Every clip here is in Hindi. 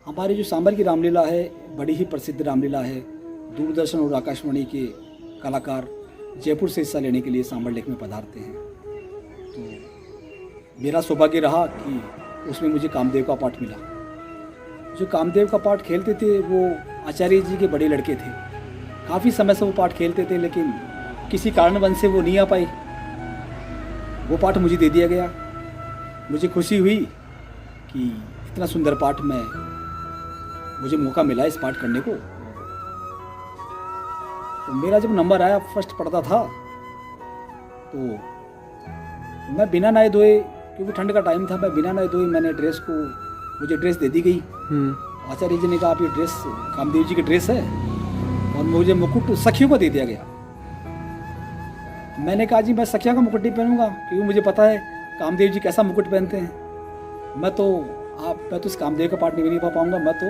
हमारी जो सांबर की रामलीला है बड़ी ही प्रसिद्ध रामलीला है। दूरदर्शन और आकाशवाणी के कलाकार जयपुर से हिस्सा लेने के लिए सांबर लेक में पधारते हैं। तो मेरा सौभाग्य रहा कि उसमें मुझे कामदेव का पाठ मिला। जो कामदेव का पाठ खेलते थे वो आचार्य जी के बड़े लड़के थे। काफ़ी समय से वो पाठ खेलते थे, लेकिन किसी कारणवश से वो नहीं आ पाए। वो पाठ मुझे दे दिया गया। मुझे खुशी हुई कि इतना सुंदर पाठ मुझे मौका मिला इस पाठ करने को। तो मेरा जब नंबर आया, फर्स्ट पढ़ता था, तो मैं बिना नहाए धोए, क्योंकि ठंड का टाइम था, मैं बिना नहाए धोए मुझे ड्रेस दे दी गई। आचार्य जी ने कहा आप ये ड्रेस कामदेव जी की ड्रेस है, और मुझे मुकुट सखियों को दे दिया गया। मैंने कहा जी मैं सखिया का मुकुट नहीं पहनूंगा, क्योंकि मुझे पता है कामदेव जी कैसा मुकुट पहनते हैं। मैं तो इस कामदेव का पाठ नहीं पा पाऊंगा, मैं तो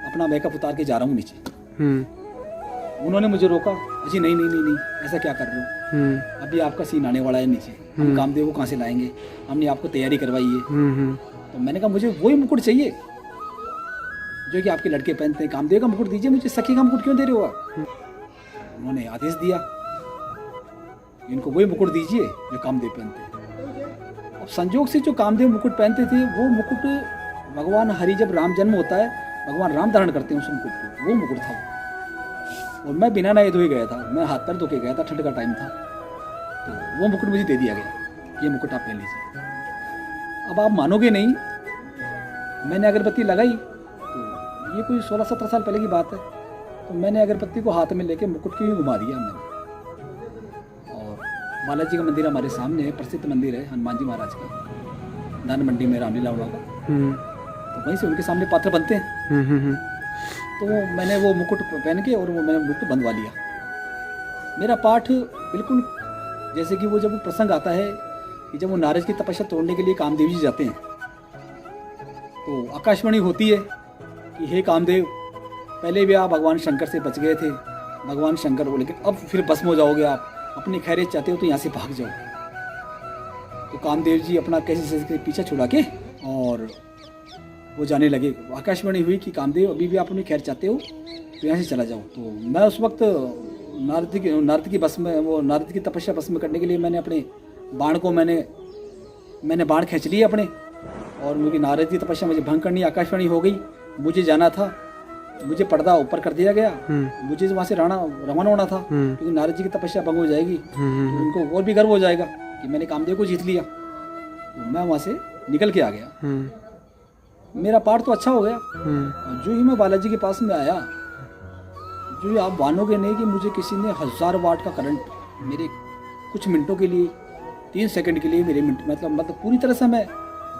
अपना मेकअप उतार के जा रहा हूँ नीचे। उन्होंने मुझे रोका, अजी नहीं नहीं नहीं नहीं, ऐसा क्या कर रहे हो, अभी आपका सीन आने वाला है नीचे, हम कामदेव को कहाँ से लाएंगे, हमने आपको तैयारी करवाई है। तो मैंने कहा मुझे वही मुकुट चाहिए जो कि आपके लड़के पहनते हैं, कामदेव का मुकुट दीजिए मुझे, सखी का मुकुट क्यों दे रहे हो आप। उन्होंने आदेश दिया इनको वही मुकुट दीजिए जो कामदेव पहनते हैं। अब संजोग से जो कामदेव मुकुट पहनते थे वो मुकुट भगवान हरि जब राम जन्म होता है, भगवान राम धारण करते हैं उस मुकुट को, वो मुकुट था। और मैं बिना नहाए धोए गया था, मैं हाथ पैर धो के गया था, ठंड का टाइम था। तो वो मुकुट मुझे दे दिया गया, ये मुकुट आप पहन लीजिए। अब आप मानोगे नहीं, मैंने अगरबत्ती लगाई, तो ये कोई 16-17 साल पहले की बात है। तो मैंने अगरबत्ती को हाथ में लेके मुकुट को ही घुमा दिया मैंने। और बालाजी का मंदिर हमारे सामने है, प्रसिद्ध मंदिर है हनुमान जी महाराज का, दान मंडी में रामलीला हुआ का। तो वहीं से उनके सामने पात्र बनते हैं। तो मैंने वो मुकुट पहन के और वो मैंने मुकुट बंधवा लिया। मेरा पाठ बिल्कुल जैसे कि वो जब वो प्रसंग आता है कि जब वो नारद की तपस्या तोड़ने के लिए कामदेव जी जाते हैं, तो आकाशवाणी होती है कि हे कामदेव, पहले भी आप भगवान शंकर से बच गए थे, भगवान शंकर बोले कि अब फिर भस्म हो जाओगे, आप अपनी खैरियत चाहते हो तो यहाँ से भाग जाओ। तो कामदेव जी अपना कैसे पीछा छुड़ा के और वो जाने लगे। आकाशवाणी हुई कि कामदेव अभी भी आप अपनी खैर चाहते हो तो यहाँ से चला जाओ। तो मैं उस वक्त नारद की तपस्या भस्म करने के लिए मैंने अपने बाण को मैंने बाण खींच लिए अपने, और क्योंकि नारद की तपस्या मुझे भंग करनी, आकाशवाणी हो गई, मुझे जाना था, मुझे पर्दा ऊपर कर दिया गया, मुझे वहाँ से रवाना होना था, क्योंकि नारद जी की तपस्या भंग हो जाएगी तो उनको और भी गर्व हो जाएगा कि मैंने कामदेव को जीत लिया। तो मैं वहाँ से निकल के आ गया। मेरा पाठ तो अच्छा हो गया। जो ही मैं बालाजी के पास में आया, जो ही आप मानोगे नहीं कि मुझे किसी ने 1000 वाट का करंट मेरे कुछ मिनटों के लिए, 3 सेकंड के लिए मेरे मिनट मतलब पूरी तरह से मैं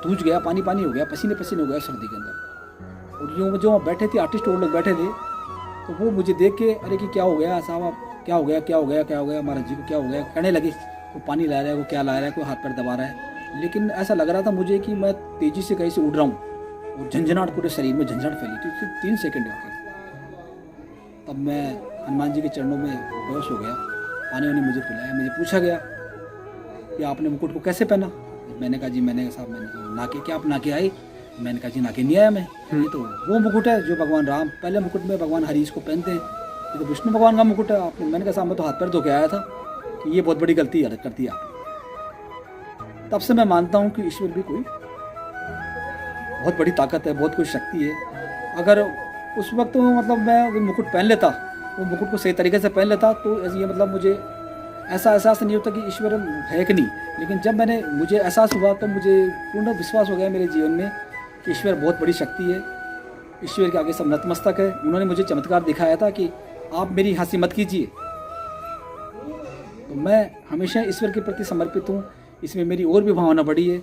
धूज गया, पानी हो गया, पसीने हो गया सर्दी के अंदर। और जो बैठे थे आर्टिस्ट और लोग बैठे थे, तो वो मुझे देख के अरे कि क्या हो गया साहब, आप क्या हो गया महाराज जी को क्या हो गया, कहने लगे वो पानी ला रहा है, वो क्या ला रहा है, कोई हाथ पैर दबा रहा है। लेकिन ऐसा लग रहा था मुझे कि मैं तेजी से कहीं से उड़ रहा हूँ, और झंझनाहट पूरे शरीर में झंझनाहट फैली थी। फिर 3 सेकंड हो गए, तब मैं हनुमान जी के चरणों में बेहोश हो गया। पानी उन्हें मुझे पिलाया। मुझे पूछा गया कि आपने मुकुट को कैसे पहना। मैंने कहा जी मैंने नाके, क्या आप नाके आए। मैंने कहा जी नाके नहीं आया मैं, ये तो वो मुकुट है जो भगवान राम पहले मुकुट में भगवान हरीश को पहनते हैं, ये तो विष्णु भगवान का मुकुट है आपने। मैंने कहा साहब मैं तो हाथ पैर धो के आया था कि ये बहुत बड़ी गलती कर दी आपने। तब से मैं मानता हूँ कि ईश्वर भी कोई बहुत बड़ी ताकत है, बहुत कोई शक्ति है। अगर उस वक्त मतलब मैं वो मुकुट पहन लेता, वो मुकुट को सही तरीके से पहन लेता, तो ये मतलब मुझे ऐसा एहसास नहीं होता कि ईश्वर है कि नहीं। लेकिन जब मुझे एहसास हुआ तो मुझे पूर्ण विश्वास हो गया मेरे जीवन में कि ईश्वर बहुत बड़ी शक्ति है, ईश्वर के आगे सब नतमस्तक है। उन्होंने मुझे चमत्कार दिखाया था कि आप मेरी हंसी मत कीजिए। तो मैं हमेशा ईश्वर के प्रति समर्पित हूँ, इसमें मेरी और भी भावना बढ़ी है।